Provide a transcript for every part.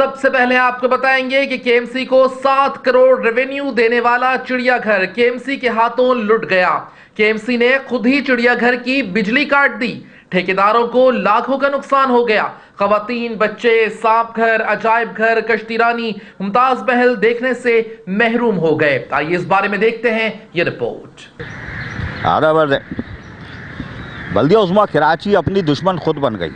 सबसे पहले आपको बताएंगे कि केएमसी को 7 करोड़ रेवेन्यू देने वाला चिड़ियाघर केएमसी के हाथों लुट गया। केएमसी ने खुद ही चिड़ियाघर की बिजली काट दी। ठेकेदारों को लाखों का नुकसान हो गया। खवातीन, बच्चे सांप घर, अजायब घर, कश्ती रानी, मुमताज महल देखने से महरूम हो गए। आइए इस बारे में देखते हैं ये रिपोर्ट। बल्दिया उस्मा कराची अपनी दुश्मन खुद बन गई।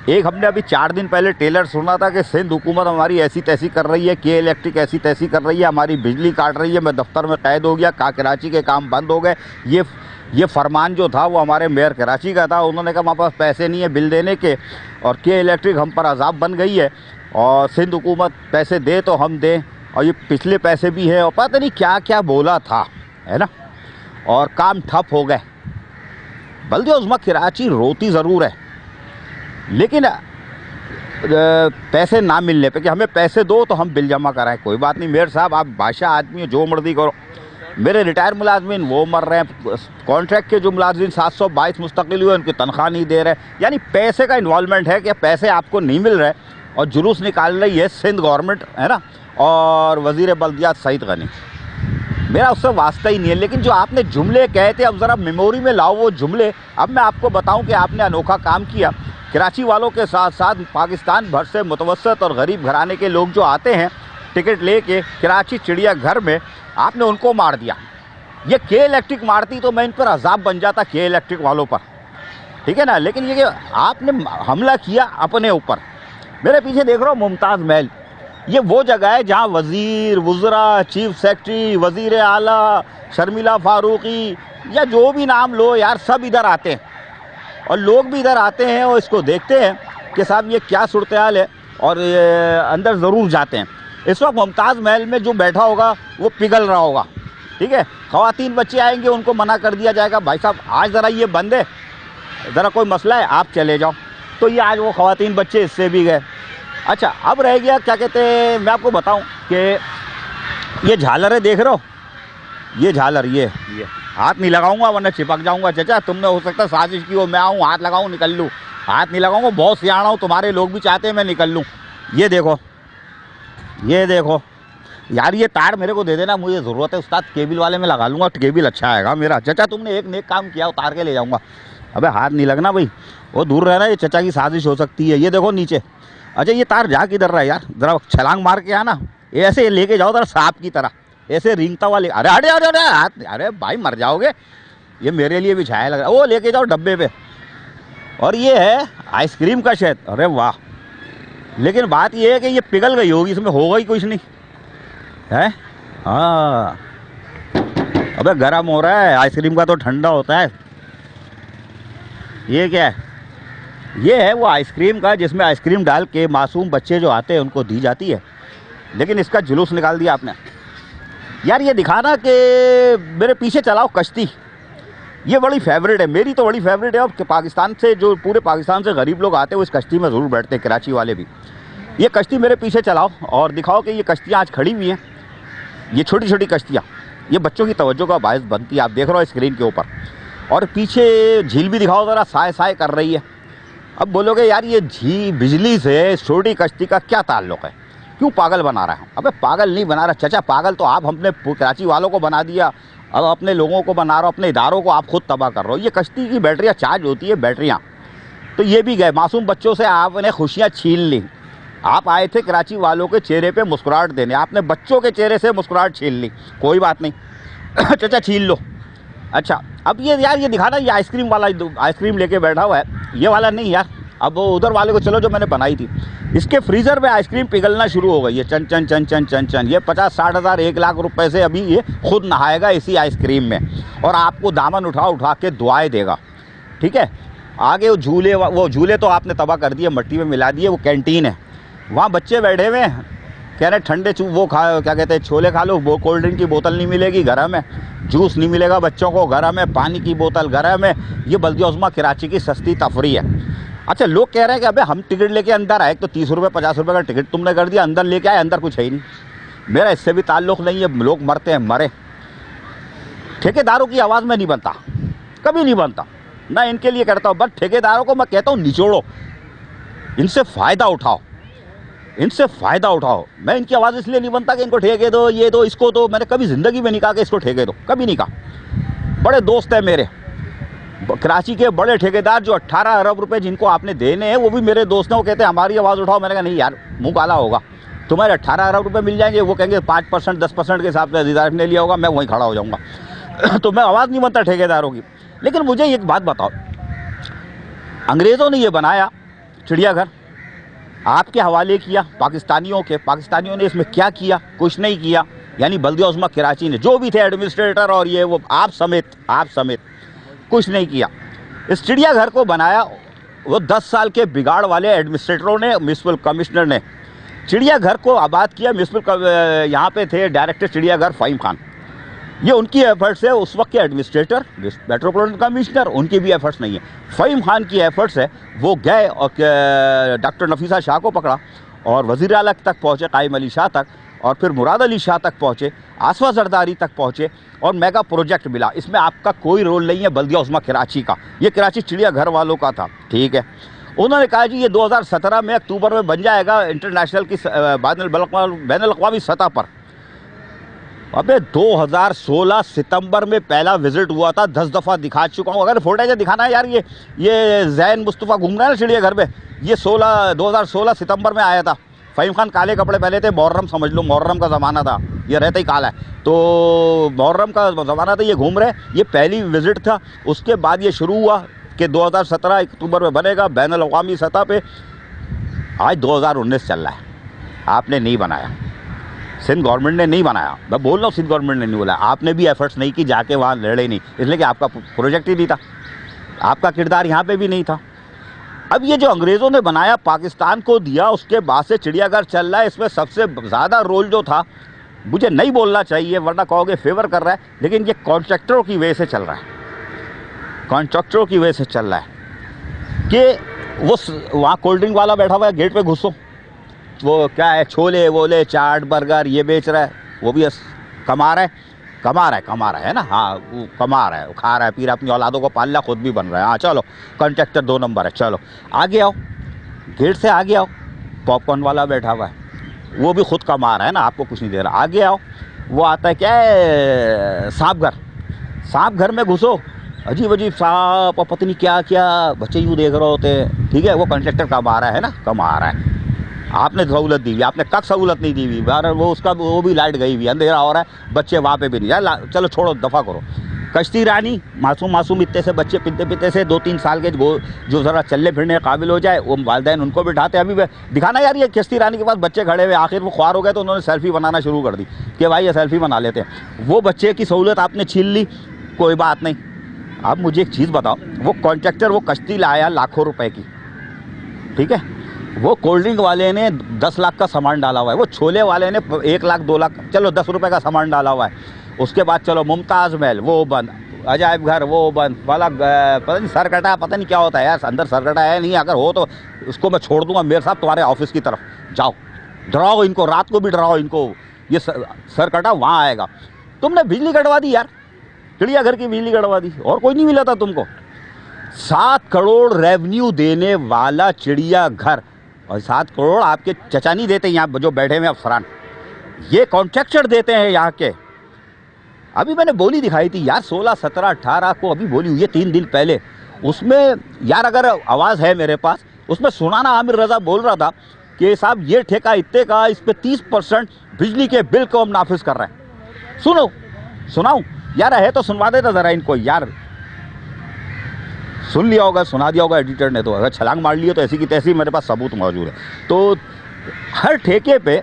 एक हमने अभी 4 दिन पहले टेलर सुना था कि सिंध हुकूमत हमारी ऐसी तैसी कर रही है, के इलेक्ट्रिक ऐसी तैसी कर रही है, हमारी बिजली काट रही है, मैं दफ्तर में कैद हो गया, कराची के काम बंद हो गए। ये फरमान जो था वो हमारे मेयर कराची का था। उन्होंने कहा हमारे पास पैसे नहीं है बिल देने के और के इलेक्ट्रिक हम पर अजाब बन गई है और सिंध हुकूमत पैसे दे तो हम दें, और ये पिछले पैसे भी हैं और पता नहीं क्या क्या बोला था, है ना, और काम ठप हो गए। बल्दिया उस्मा कराची रोती ज़रूर है, लेकिन पैसे ना मिलने पे कि हमें पैसे दो तो हम बिल जमा कराएं। कोई बात नहीं मेयर साहब, आप बादशाह आदमी हो, जो मर्जी करो। मेरे रिटायर मुलाजमीन वो मर रहे हैं, कॉन्ट्रैक्ट के जो मुलाजमीन 722 मुस्तकिल हुए उनकी तनख्वाह नहीं दे रहे। यानी पैसे का इन्वॉल्वमेंट है कि पैसे आपको नहीं मिल रहे और जुलूस निकाल रही है सिंध गवर्नमेंट, है ना, और वज़ीर बल्दियात सईद गनी। मेरा उससे वास्ता ही नहीं है, लेकिन जो आपने जुमले कहे थे अब ज़रा मेमोरी में लाओ वो जुमले। अब मैं आपको बताऊं कि आपने अनोखा काम किया। कराची वालों के साथ साथ पाकिस्तान भर से मुतवस्सत और गरीब घराने के लोग जो आते हैं टिकट लेके कराची चिड़ियाघर में, आपने उनको मार दिया। ये के इलेक्ट्रिक मारती तो मैं इन पर अजाब बन जाता, के इलेक्ट्रिक वालों पर, ठीक है ना। लेकिन ये कि आपने हमला किया अपने ऊपर। मेरे पीछे देख रहा हूँ मुमताज़ महल, ये वो जगह है जहाँ वज़ीर, वुज़रा, चीफ सेक्रेटरी, वज़ीर आला, शर्मिला फारूकी या जो भी नाम लो यार, सब इधर आते हैं और लोग भी इधर आते हैं और इसको देखते हैं कि साहब ये क्या सूरत हाल है, और अंदर ज़रूर जाते हैं। इस वक्त मुमताज़ महल में जो बैठा होगा वो पिघल रहा होगा, ठीक है। ख़वातीन बच्चे आएंगे, उनको मना कर दिया जाएगा, भाई साहब आज ज़रा ये बंद है, ज़रा कोई मसला है, आप चले जाओ। तो ये आज वो ख़वातीन बच्चे इससे भी गए। अच्छा, अब रह गया क्या कहते हैं, मैं आपको बताऊं कि ये झालर है, देख रहे हो ये झालर, ये हाथ नहीं लगाऊंगा वरना चिपक जाऊंगा। चाचा तुमने हो सकता है साजिश की हो, मैं आऊँ हाथ लगाऊं निकल लूँ, हाथ नहीं लगाऊंगा, बहुत सियाना हूँ, तुम्हारे लोग भी चाहते हैं मैं निकल लूँ। ये देखो यार, ये तार मेरे को दे देना, मुझे ज़रूरत है उस्ताद, केबिल वाले में लगा लूँगा, केबिल अच्छा आएगा मेरा। चाचा तुमने एक नेक काम किया, उतार के ले जाऊँगा। अबे हाथ नहीं लगना भाई, वो दूर रहना, ये चाचा की साजिश हो सकती है। ये देखो नीचे। अच्छा ये तार जा किधर रहा है यार, ज़रा छलांग मार के आना, ऐसे लेके जाओ ज़रा सांप की तरह, ऐसे रिंगता हुआ ले। अरे अरे अरे अरे हाथ, अरे भाई मर जाओगे, ये मेरे लिए बिछाया लग रहा है। वो लेके जाओ डब्बे पे। और ये है आइसक्रीम का शहद, अरे वाह। लेकिन बात ये है कि ये पिघल गई होगी, इसमें होगा ही कुछ नहीं है। हाँ अबे गर्म हो रहा है, आइसक्रीम का तो ठंडा होता है। ये क्या है, ये है वो आइसक्रीम का जिसमें आइसक्रीम डाल के मासूम बच्चे जो आते हैं उनको दी जाती है। लेकिन इसका जुलूस निकाल दिया आपने यार। ये दिखाना कि मेरे पीछे चलाओ कश्ती, ये बड़ी फेवरेट है, मेरी तो बड़ी फेवरेट है। और पाकिस्तान से, जो पूरे पाकिस्तान से गरीब लोग आते हैं वो इस कश्ती में ज़रूर बैठते हैं, कराची वाले भी। ये कश्ती मेरे पीछे चलाओ और दिखाओ कि ये कश्तियाँ आज खड़ी हुई हैं, ये छोटी छोटी कश्तियाँ, ये बच्चों की तवज्जो का बायस बनती है। आप देख रहे हो स्क्रीन के ऊपर, और पीछे झील भी दिखाओ ज़रा, साए साए कर रही है। अब बोलोगे यार ये बिजली से छोटी कश्ती का क्या ताल्लुक़ है, क्यों पागल बना रहा है? अबे पागल नहीं बना रहा चाचा, पागल तो आप हमने कराची वालों को बना दिया, अब अपने लोगों को बना रहे हो, अपने इदारों को आप खुद तबाह कर रहे हो। ये कश्ती की बैटरियाँ चार्ज होती है, बैटरियाँ तो ये भी गए। मासूम बच्चों से आपने खुशियाँ छीन ली। आप आए थे कराची वालों के चेहरे पे मुस्कुराहट देने, आपने बच्चों के चेहरे से मुस्कुराहट छीन ली। कोई बात नहीं चाचा, छीन लो। अच्छा अब ये यार ये दिखाना, ये आइसक्रीम वाला आइसक्रीम लेके बैठा हुआ है, ये वाला नहीं यार। अब वो उधर वाले को चलो जो मैंने बनाई थी, इसके फ्रीज़र में आइसक्रीम पिघलना शुरू हो गई है, चन चन चन चन चन चन। ये 50-60 हज़ार 1 लाख रुपए से अभी ये खुद नहाएगा इसी आइसक्रीम में, और आपको दामन उठा उठा के दुआएं देगा, ठीक है। आगे वो झूले तो आपने तबाह कर दिए, मट्टी में मिला दिए। वो कैंटीन है, वहाँ बच्चे बैठे हुए हैं, कह रहे ठंडे वो खा, क्या कहते हैं, छोले खा लो, वो कोल्ड ड्रिंक की बोतल नहीं मिलेगी घर में, जूस नहीं मिलेगा बच्चों को घर में, पानी की बोतल घर में। ये बल्दिया उस्मा कराची की सस्ती तफरी है। अच्छा लोग कह रहे हैं कि अबे हम टिकट लेके अंदर आए, तो 30 रुपये 50 रुपये का टिकट तुमने कर दिया, अंदर लेके आए, अंदर कुछ है ही नहीं। मेरा इससे भी ताल्लुक़ नहीं है, लोग मरते हैं, मरे। ठेकेदारों की आवाज़ में नहीं बनता, कभी नहीं बनता, ना इनके लिए करता हूँ। बट ठेकेदारों को मैं कहता हूँ निचोड़ो, इनसे फ़ायदा उठाओ। इनसे फ़ायदा उठाओ। मैं इनकी आवाज़ इसलिए नहीं बनता कि इनको ठेके दो, ये दो, इसको दो। मैंने कभी ज़िंदगी में नहीं कहा कि इसको ठेके दो, कभी नहीं कहा। बड़े दोस्त हैं मेरे कराची के बड़े ठेकेदार, जो 18 अरब रुपए जिनको आपने देने हैं, वो भी मेरे दोस्त हैं। वो कहते हैं हमारी आवाज़ उठाओ। मैंने कहा नहीं यार, मुँह काला होगा। तुम्हारे 18 अरब रुपए मिल जाएंगे, वो कहेंगे 5% 10% के हिसाब से अजीज़ार ने लिया होगा, मैं वहीं खड़ा हो जाऊँगा। तो मैं आवाज़ नहीं बनता ठेकेदारों की। लेकिन मुझे एक बात बताओ, अंग्रेज़ों ने ये बनाया चिड़ियाघर, आपके हवाले किया पाकिस्तानियों के। पाकिस्तानियों ने इसमें क्या किया? कुछ नहीं किया। यानी बल्दिया उज़्मा कराची ने, जो भी थे एडमिनिस्ट्रेटर और ये वो, आप समेत कुछ नहीं किया। इस चिड़ियाघर को बनाया वो 10 साल के बिगाड़ वाले एडमिनिस्ट्रेटरों ने, म्युनिसिपल कमिश्नर ने चिड़ियाघर को आबाद किया। म्युनिसिपल यहाँ पे थे डायरेक्टर चिड़ियाघर फ़हीम खान, ये उनकी एफर्ट्स है। उस वक्त के एडमिनिस्ट्रेटर मेट्रोपॉलिटन कमिश्नर, उनकी भी एफर्ट्स नहीं है, फ़हीम खान की एफर्ट्स है। वो गए और डॉक्टर नफीसा शाह को पकड़ा और वज़ीर आला तक पहुँचे, कायम अली शाह तक, और फिर मुराद अली शाह तक पहुँचे, आसवा जरदारी तक पहुँचे, और मेगा प्रोजेक्ट मिला। इसमें आपका कोई रोल नहीं है बल्दिया उज़्मा कराची का, ये कराची चिड़ियाघर वालों का था, ठीक है। उन्होंने कहा जी ये 2017 में अक्टूबर में बन जाएगा इंटरनेशनल की बैन अल-अक़वामी सतह पर। अबे 2016 सितंबर में पहला विजिट हुआ था, 10 दफ़ा दिखा चुका हूँ। अगर फोटो दिखाना है यार, ये जैन मुस्तफ़ा घूम रहा है ना चिड़ियाघर पे, ये 2016 सितंबर में आया था। फ़हीम खान काले कपड़े पहने थे, मुहर्रम समझ लो, मुहर्रम का ज़माना था, ये रहता ही काला है, तो मुहर्रम का ज़माना था, ये घूम रहे। ये पहली विज़िट था। उसके बाद ये शुरू हुआ कि 2017 अक्टूबर में बनेगा बैन अल-अक़वामी सतह पे। आज 2019 चल रहा है, आपने नहीं बनाया, सिंध गवर्नमेंट ने नहीं बनाया। मैं बोल रहा हूँ, सिंध गवर्नमेंट ने नहीं बोला, आपने भी एफर्ट्स नहीं की, जाके वहाँ लड़े नहीं, इसलिए कि आपका प्रोजेक्ट ही नहीं था, आपका किरदार यहाँ पे भी नहीं था। अब ये जो अंग्रेज़ों ने बनाया, पाकिस्तान को दिया, उसके बाद से चिड़ियाघर चल रहा है। इसमें सबसे ज़्यादा रोल जो था, मुझे नहीं बोलना चाहिए वरना कहोगे फेवर कर रहा है, लेकिन ये कॉन्ट्रैक्टरों की वजह से चल रहा है, कॉन्ट्रैक्टरों की वजह से चल रहा है कि वो वहाँ कोल्ड ड्रिंक वाला बैठा हुआ है, गेट पे घुसो, वो क्या है, छोले वोले चाट बर्गर ये बेच रहा है, वो भी कमा रहा है ना, हाँ वो कमा रहा है, वो खा रहा है, पी रहा है, अपनी औलादों को पाल रहा, खुद भी बन रहा है। हाँ चलो, कॉन्ट्रैक्टर 2 नंबर है, चलो आगे आओ, गेट से आगे आओ, पॉपकॉर्न वाला बैठा हुआ है, वो भी खुद कमा रहा है ना, आपको कुछ नहीं दे रहा। आगे आओ, वो आता है क्या है, सांप घर में घुसो, अजीब अजीब सांप और पता नहीं क्या क्या, बच्चे यूँ देख रहे होते हैं, ठीक है, वो कॉन्ट्रैक्टर कमा रहा है ना, कमा रहा है। आपने सहूलत दी हुई, आपने कब सहूलत नहीं दी हुई, वो उसका वो भी लाइट गई हुई, अंधेरा हो रहा है, बच्चे वहाँ पे भी नहीं यार, चलो छोड़ो, दफ़ा करो। कश्ती रानी, मासूम इतने से बच्चे पिते से 2-3 साल के जो ज़रा चलने फिरने काबिल हो जाए, वो वालिदैन उनको बिठाते। अभी दिखाना यार, ये कश्ती रानी के पास बच्चे खड़े हुए, आखिर वो ख्वार हो गए तो उन्होंने सेल्फ़ी बनाना शुरू कर दी कि भाई ये सेल्फ़ी बना लेते हैं। वो बच्चे की सहूलत आपने छीन ली, कोई बात नहीं। अब मुझे एक चीज़ बताओ, वो कॉन्ट्रैक्टर वो कश्ती लाया लाखों रुपए की, ठीक है, वो कोल्ड ड्रिंक वाले ने 10 लाख का सामान डाला हुआ है, वो छोले वाले ने 1 लाख 2 लाख, चलो 10 रुपये का सामान डाला हुआ है। उसके बाद चलो मुमताज़ महल वो बंद, अजायब घर वो बंद, वाला पता नहीं सरकटा, पता नहीं क्या होता है यार, अंदर सरकटा है नहीं, अगर हो तो उसको मैं छोड़ दूंगा मेरे साथ तुम्हारे ऑफिस की तरफ, जाओ डराओ इनको, रात को भी डराओ इनको, ये सरकटा वहाँ आएगा। तुमने बिजली कटवा दी यार, चिड़ियाघर की बिजली कटवा दी, और कोई नहीं मिला था तुमको। 7 करोड़ रेवेन्यू देने वाला चिड़ियाघर, और 7 करोड़ आपके चचा नहीं देते, यहाँ जो बैठे हुए अफसरान, ये कॉन्ट्रैक्टर देते हैं यहाँ के। अभी मैंने बोली दिखाई थी यार 16, 17, 18 को अभी बोली हुई है 3 दिन पहले, उसमें यार अगर आवाज़ है मेरे पास, उसमें सुनाना आमिर रज़ा बोल रहा था कि साहब ये ठेका इतने का, इस पर 30% बिजली के बिल को हम नाफिज कर रहे हैं। सुनाऊँ यार, है तो सुनवा देता ज़रा इनको यार, सुन लिया होगा, सुना दिया होगा एडिटर ने, तो अगर छलांग मार लिया तो ऐसी की तैसी मेरे पास सबूत मौजूद है। तो हर ठेके पे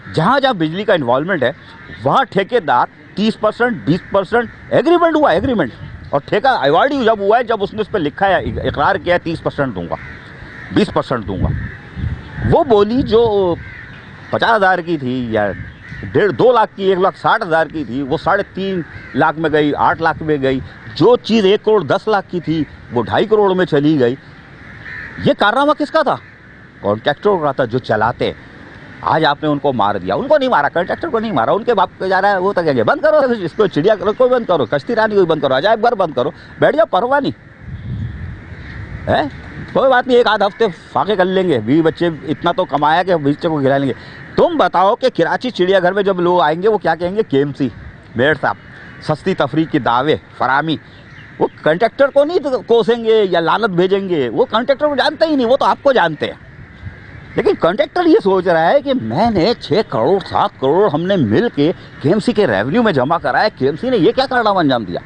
जहाँ जहाँ बिजली का इन्वॉल्वमेंट है, वहाँ ठेकेदार 30%, 20% एग्रीमेंट हुआ, एग्रीमेंट, और ठेका अवार्ड ही जब हुआ है जब उसने उस पर लिखा है, इकरार किया है 30% दूंगा, 20% दूंगा। वो बोली जो 50,000 की थी या 1.5-2 लाख की, 1,60,000 की थी, वो 3.5 लाख में गई, 8 लाख में गई। जो चीज़ 1 करोड़ 10 लाख की थी वो 2.5 करोड़ में चली गई। ये कारनामा किसका था? कॉन्ट्रैक्टर का था, जो चलाते। आज आपने उनको मार दिया, उनको नहीं मारा, कॉन्ट्रैक्टर को नहीं मारा, उनके बाप को जा रहा है, वो तो क्या, बंद करो इसको, चिड़ियाघर को बंद करो, कश्ती रानी को बंद करो, अजायब घर बंद करो, बैठ जाओ, परवाह नहीं है। कोई बात नहीं, एक आध हफ्ते फाके कर लेंगे, 20 बच्चे इतना तो कमाया कि 20 बच्चे को खिला लेंगे। तुम बताओ कि कराची चिड़ियाघर में जब लोग आएंगे वो क्या कहेंगे? KMC मेयर साहब, सस्ती तफरीह के दावे फरामी। वो कंट्रैक्टर को नहीं तो कोसेंगे या लानत भेजेंगे, वो कंट्रैक्टर को जानते ही नहीं, वो तो आपको जानते हैं। लेकिन कंट्रैक्टर ये सोच रहा है कि मैंने 6 करोड़ 7 करोड़ हमने मिल के KMC के रेवेन्यू में जमा करा है, KMC ने ये क्या कारनामा अंजाम दिया?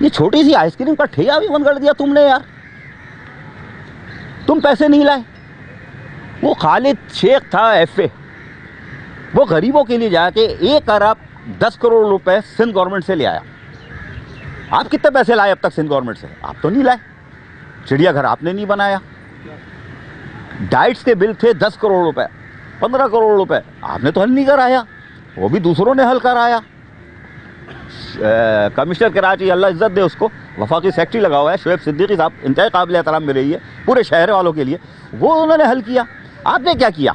ये छोटी सी आइसक्रीम का ठेका भी बंद कर दिया तुमने यार। तुम पैसे नहीं लाए। वो खालिद शेख था FA, वो गरीबों के लिए जाके 1 अरब 10 करोड़ रुपए सिंध गवर्नमेंट से ले आया। आप कितने पैसे लाए अब तक सिंध गवर्नमेंट से? आप तो नहीं लाए। चिड़ियाघर आपने नहीं बनाया। डाइट्स के बिल थे 10 करोड़ रुपए, 15 करोड़ रुपए, आपने तो हल नहीं कराया, वो भी दूसरों ने हल कराया। कमिश्नर कराची, अल्लाह इज्जत दे उसको, वफाकी सेक्रेटरी लगा हुआ है शुएब सिद्दीकी साहब, इंतहाई काबिल एहतराम में रही है पूरे शहर वालों के लिए, वो उन्होंने हल किया। आपने क्या किया?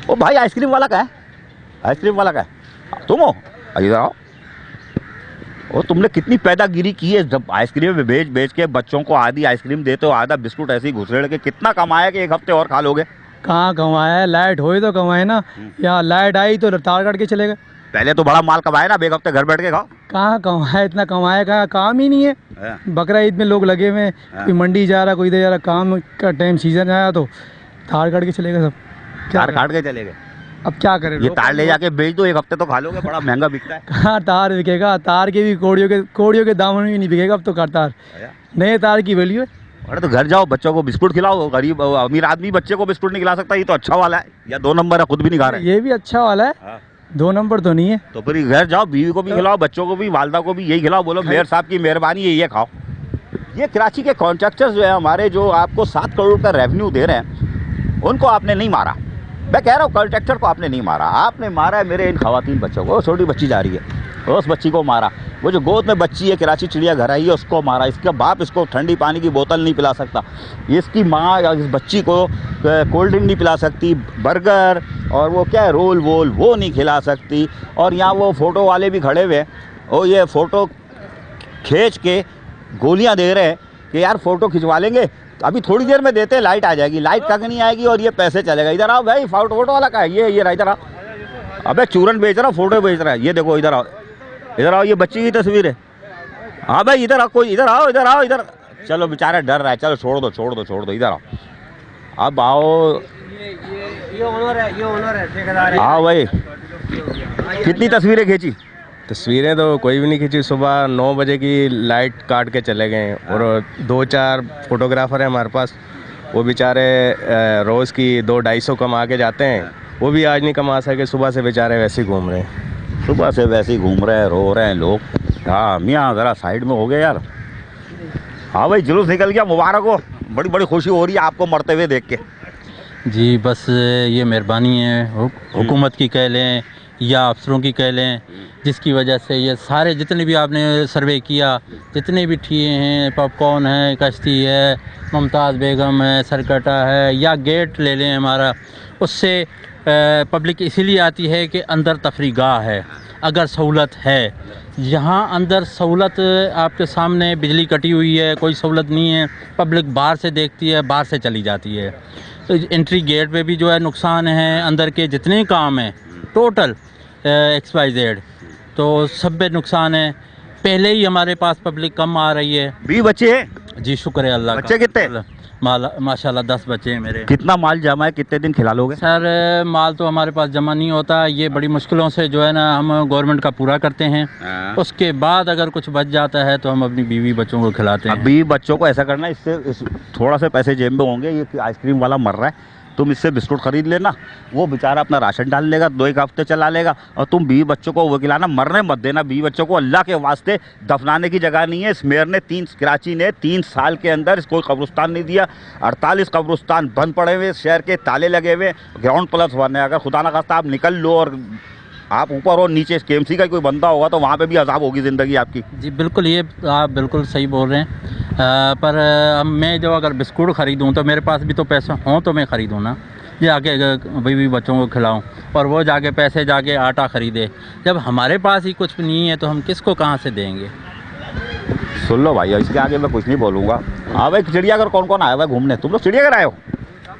वो भाई आइसक्रीम वाला का है, आइसक्रीम वाला का है, तुम हो, इधर आओ। और तुमने कितनी पैदागिरी की है, जब आइसक्रीम में बेच के बच्चों को आधी आइसक्रीम देते हो, आधा बिस्कुट ऐसे ही घुसेड़ के, कितना कमाया कि 1 हफ्ते और खा लोगे? कहाँ कमाया है? लाइट हो तो कमाए ना, यहाँ लाइट आई तो तार काट के चले गए। पहले तो बड़ा माल कमाया ना, 1 हफ्ते घर बैठ के खाओ। कहाँ कमाया? इतना कमाया, कहाँ काम ही नहीं है। बकरा ईद में लोग लगे हुए हैं, कोई मंडी जा रहा, कोई इधर जा रहा, काम का टाइम सीजन आया तो तार काट के चले गए सब। तार काट के चले गए, अब क्या करें? ये तार ले जाके बेच दो, 1 हफ्ते तो खा लोगे, बड़ा महंगा बिकता है। कहाँ तार बिकेगा? तार के भी कोड़ियों के दामन में भी नहीं बिकेगा अब तो तार। नए तार की वैल्यू है। अरे तो घर जाओ, बच्चों को बिस्कुट खिलाओ। गरीब अमीर आदमी बच्चे को बिस्कुट नहीं खिला सकता, ये तो अच्छा वाला है, या 2 नंबर है, खुद भी नहीं खा रहे। ये भी अच्छा वाला है, 2 नंबर तो नहीं है। तो फिर घर जाओ, बीवी को भी खिलाओ, बच्चों को भी, वालदा को भी यही खिलाओ, बोलो मेयर साहब की मेहरबानी है, ये खाओ। ये कराची के कॉन्ट्रैक्टर्स जो है हमारे, जो आपको 7 करोड़ का रेवेन्यू दे रहे हैं, उनको आपने नहीं मारा। मैं कह रहा हूँ कॉन्ट्रैक्टर को आपने नहीं मारा, आपने मारा है मेरे इन खवातीन बच्चों को। छोटी बच्ची जा रही है, उस बच्ची को मारा। वो जो गोद में बच्ची है, कराची चिड़ियाघर आई है, उसको मारा। इसका बाप इसको ठंडी पानी की बोतल नहीं पिला सकता, इसकी माँ या इस बच्ची को कोल्ड ड्रिंक नहीं पिला सकती, बर्गर और वो क्या है रोल वोल वो नहीं खिला सकती। और यहाँ वो फ़ोटो वाले भी खड़े हुए हैं, और ये फ़ोटो खींच के गोलियाँ दे रहे हैं कि यार फ़ोटो खिंचवा लेंगे, अभी थोड़ी देर में देते हैं, लाइट आ जाएगी। लाइट कहाँ नहीं आएगी और ये पैसे चलेगा। इधर आओ भाई, फोटो वाला का है ये रहा, इधर आओ। अबे चूरन बेच रहा, फ़ोटो बेच रहा है, ये देखो, इधर आओ, इधर आओ, ये बच्ची की तस्वीर है। हाँ भाई इधर आओ, कोई इधर आओ, इधर आओ, इधर। चलो बेचारा डर रहा है, चलो छोड़ दो, इधर आओ। अब आओ, ये ओनर है, ठेकेदार है। हाँ भाई, कितनी तस्वीरें खींची? तस्वीरें तो कोई भी नहीं खींची। सुबह 9 बजे की लाइट काट के चले गए, और 2-4 फोटोग्राफर हैं हमारे पास, वो बेचारे रोज़ की 200-250 कमा के जाते हैं, वो भी आज नहीं कमा सके। सुबह से बेचारे वैसे ही घूम रहे हैं, सुबह से वैसे ही घूम रहे हैं, रो रहे हैं लोग। हाँ मियाँ ज़रा साइड में हो गए यार। हाँ भाई, जुलूस निकल गया, मुबारक हो, बड़ी बड़ी खुशी हो रही है आपको मरते हुए देख के। जी बस ये मेहरबानी है हुकूमत की कह लें या अफसरों की कह लें, जिसकी वजह से ये सारे जितने भी आपने सर्वे किया, जितने भी ठिए हैं, पॉपकॉर्न है, कश्ती है, मुमताज़ बेगम है, सरकटा है, या गेट ले लें हमारा, उससे पब्लिक इसीलिए आती है कि अंदर तफरीगाह है। अगर सहूलत है, यहाँ अंदर सहूलत आपके सामने, बिजली कटी हुई है, कोई सहूलत नहीं है, पब्लिक बाहर से देखती है, बाहर से चली जाती है। तो एंट्री गेट पे भी जो है नुकसान है, अंदर के जितने काम हैं टोटल XYZ, तो सब पे नुकसान है। पहले ही हमारे पास पब्लिक कम आ रही है। 20 बच्चे हैं? जी शुक्र है अल्लाह का। बच्चे कितने? माशाल्लाह 10 बच्चे हैं मेरे। कितना माल जमा है, कितने दिन खिला लोगे? सर माल तो हमारे पास जमा नहीं होता, ये बड़ी मुश्किलों से जो है ना हम गवर्नमेंट का पूरा करते हैं। उसके बाद अगर कुछ बच जाता है तो हम अपनी बीवी बच्चों को खिलाते हैं। बीवी बच्चों को ऐसा करना, इससे थोड़ा से पैसे जेब में होंगे। ये आइसक्रीम वाला मर रहा है, तुम इससे बिस्कुट खरीद लेना, वो बेचारा अपना राशन डाल लेगा, 2-1 हफ्ते चला लेगा, और तुम बीवी बच्चों को वो खिलाना। मरने मत देना बीवी बच्चों को, अल्लाह के वास्ते। दफनाने की जगह नहीं है। इस मेयर ने कराची ने 3 साल के अंदर कोई कब्रिस्तान नहीं दिया। 48 कब्रिस्तान बंद पड़े हुए, शहर के ताले लगे हुए, ग्राउंड प्लस 1 है। अगर खुदा न खास्ता आप निकल लो और आप ऊपर और नीचे KMC का कोई बंदा होगा तो वहाँ पे भी अजाब होगी ज़िंदगी आपकी। जी बिल्कुल, ये आप बिल्कुल सही बोल रहे हैं। पर मैं जो अगर बिस्कुट ख़रीदूँ तो मेरे पास भी तो पैसे हों तो मैं ख़रीदूँ ना, जाके बीवी बच्चों को खिलाऊं, और वो जाके पैसे जाके आटा ख़रीदे। जब हमारे पास ही कुछ नहीं है तो हम किसको कहाँ से देंगे? सुन लो भाई, इसके आगे मैं कुछ नहीं बोलूँगा। हाँ भाई, चिड़ियाघर कौन कौन आया हुआ है घूमने? तुम लोग चिड़ियाघर आए हो?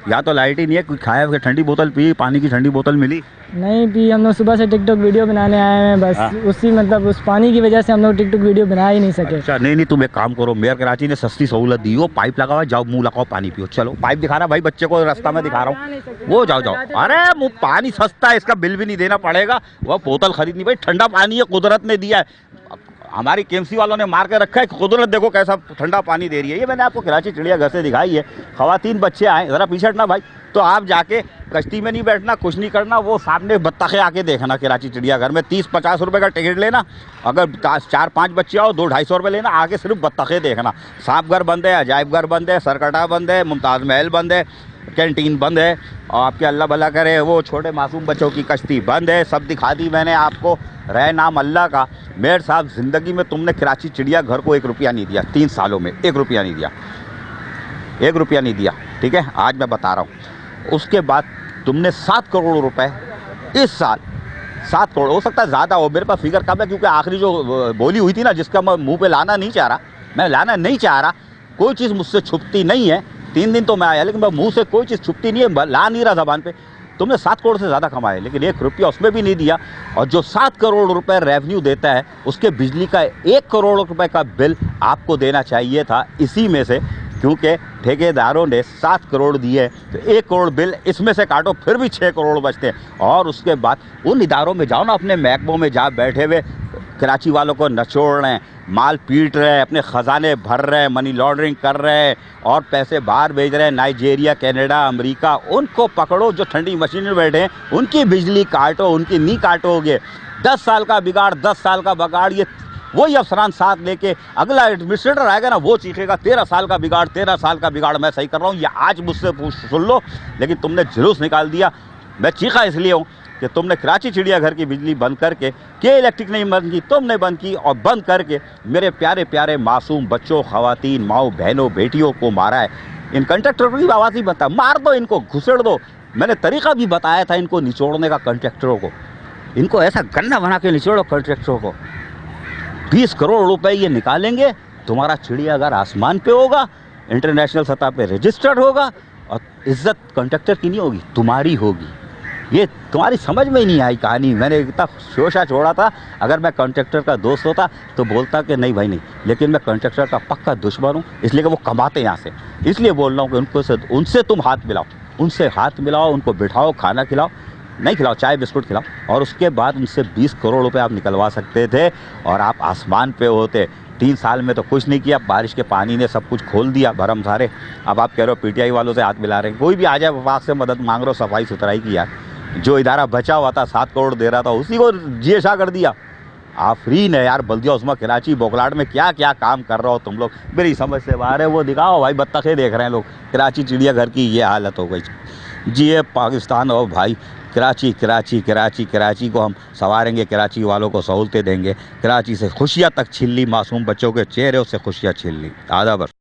यहाँ तो लाइट ही नहीं है, कुछ खाया हुआ, ठंडी बोतल पी, पानी की ठंडी बोतल मिली नहीं भी, हम लोग सुबह से टिकटॉक वीडियो बनाने आए हैं बस। हाँ। उसी मतलब उस पानी की वजह से हम लोग टिकटॉक वीडियो बना ही नहीं सके। अच्छा, नहीं तुम एक काम करो, मेयर कराची ने सस्ती सहूलत दी हो, पाइप लगाओ, जाओ मुंह लगाओ, पानी पियो। चलो पाइप दिखा रहा भाई, बच्चे को रास्ता में दिखा रहा हूँ, वो जाओ। अरे मुँह पानी सस्ता है, इसका बिल भी नहीं देना पड़ेगा, वह बोतल खरीदनी भाई, ठंडा पानी है, कुदरत ने दिया है। हमारी केएमसी वालों ने मार के रखा है, कुदरत देखो कैसा ठंडा पानी दे रही है। ये मैंने आपको कराची चिड़ियाघर से दिखाई है। खवातीन बच्चे आए, ज़रा पीछे हटना भाई। तो आप जाके कश्ती में नहीं बैठना, कुछ नहीं करना, वो सामने बत्तखें आके देखना। कराची चिड़ियाघर में 30-50 रुपये का टिकट लेना, अगर 4-5 बच्चे आओ 200-250 रुपये लेना, आके सिर्फ बत्तखें देखना। सांप घर बंद है, अजायब घर बंद है, सरकटा बंद है, मुमताज़ महल बंद है, कैंटीन बंद है, और आपके अल्लाह भला करे वो छोटे मासूम बच्चों की कश्ती बंद है। सब दिखा दी मैंने आपको, रहे नाम अल्लाह का। मेयर साहब, ज़िंदगी में तुमने कराची चिड़ियाघर को 1 रुपया नहीं दिया, 3 सालों में 1 रुपया नहीं दिया, 1 रुपया नहीं दिया, ठीक है? आज मैं बता रहा हूँ। उसके बाद तुमने 7 करोड़ रुपए इस साल, 7 करोड़, हो सकता है ज़्यादा हो, मेरे पास फिगर कम है, क्योंकि आखिरी जो बोली हुई थी ना, जिसका मैं मुँह पे लाना नहीं चाह रहा, मैं लाना नहीं चाह रहा, कोई चीज़ मुझसे छुपती नहीं है। 3 दिन तो मैं आया, लेकिन मैं मुँह से कोई चीज़ छुपती नहीं है, ला नहीं रहा ज़बान पे। तुमने 7 करोड़ से ज़्यादा कमाए, लेकिन 1 रुपया उसमें भी नहीं दिया। और जो 7 करोड़ रुपए रेवेन्यू देता है, उसके बिजली का 1 करोड़ रुपए का बिल आपको देना चाहिए था इसी में से, क्योंकि ठेकेदारों ने 7 करोड़ दिए, तो 1 करोड़ बिल इसमें से काटो, फिर भी 6 करोड़ बचते हैं। और उसके बाद उन इदारों में जाओ ना, अपने महकमों में जा बैठे हुए कराची वालों को नचोड़ रहे हैं, माल पीट रहे हैं, अपने ख़जाने भर रहे हैं, मनी लॉन्ड्रिंग कर रहे हैं और पैसे बाहर भेज रहे हैं, नाइजीरिया, कनाडा, अमेरिका। उनको पकड़ो जो ठंडी मशीन में बैठे हैं, उनकी बिजली काटो, उनकी नहीं काटोगे। 10 साल का बिगाड़, 10 साल का बगाड़, ये वही अफसरान साथ लेके अगला एडमिनिस्ट्रेटर आएगा ना, वो चीखेगा 13 साल का बिगाड़, 13 साल का बिगाड़ मैं सही कर रहा हूँ। ये आज मुझसे सुन लो, लेकिन तुमने जुलूस निकाल दिया। मैं चीखा इसलिए हूँ कि तुमने कराची चिड़ियाघर की बिजली बंद करके, के इलेक्ट्रिक नहीं बंद की, तुमने बंद की, और बंद करके मेरे प्यारे प्यारे मासूम बच्चों, ख़वातीन, माओ, बहनों, बेटियों को मारा है। इन कंट्रैक्टरों की आवाज़ ही बता, मार दो इनको, घुसेड़ दो। मैंने तरीका भी बताया था इनको निचोड़ने का, कंट्रैक्टरों को। इनको ऐसा गन्ना बना के निचोड़ो कंट्रैक्टरों को। 20 करोड़ रुपए ये निकालेंगे, तुम्हारा चिड़ियाघर आसमान पे होगा, इंटरनेशनल सतह पे रजिस्टर्ड होगा, और इज्जत कंट्रैक्टर की नहीं होगी, तुम्हारी होगी। ये तुम्हारी समझ में ही नहीं आई कहानी। मैंने इतना शोशा छोड़ा था, अगर मैं कॉन्ट्रैक्टर का दोस्त होता तो बोलता कि नहीं भाई नहीं, लेकिन मैं कॉन्ट्रैक्टर का पक्का दुश्मन हूँ, इसलिए कि वो कमाते यहाँ से। इसलिए बोल रहा हूँ कि उनसे तुम हाथ मिलाओ, उनसे हाथ मिलाओ, उनको बिठाओ, खाना खिलाओ, नहीं खिलाओ, चाय बिस्कुट खिलाओ, और उसके बाद उनसे 20 करोड़ रुपए आप निकलवा सकते थे और आप आसमान पे होते। 3 साल में तो कुछ नहीं किया, बारिश के पानी ने सब कुछ खोल दिया भरम सारे। अब आप कह रहे हो पीटीआई वालों से हाथ मिला रहे हैं, कोई भी आ जाए वफाक से मदद मांग रहे हो सफाई सुथराई की। यार जो इदारा बचा हुआ था 7 करोड़ दे रहा था, उसी को जीएशा कर दिया। आफरीन है यार, बल्दिया उस्मा कराची बोकलाट में क्या क्या काम कर रहे हो तुम लोग, मेरी समझ से बाहर है। वो दिखाओ भाई, बत्तखें देख रहे हैं लोग, कराची चिड़ियाघर की ये हालत हो गई। जी ये पाकिस्तान हो भाई, कराची कराची कराची कराची को हम संवारेंगे, कराची वालों को सहूलतें देंगे, कराची से खुशियाँ तक छीन ली, मासूम बच्चों के चेहरे से खुशियाँ छीन ली। आधा बस।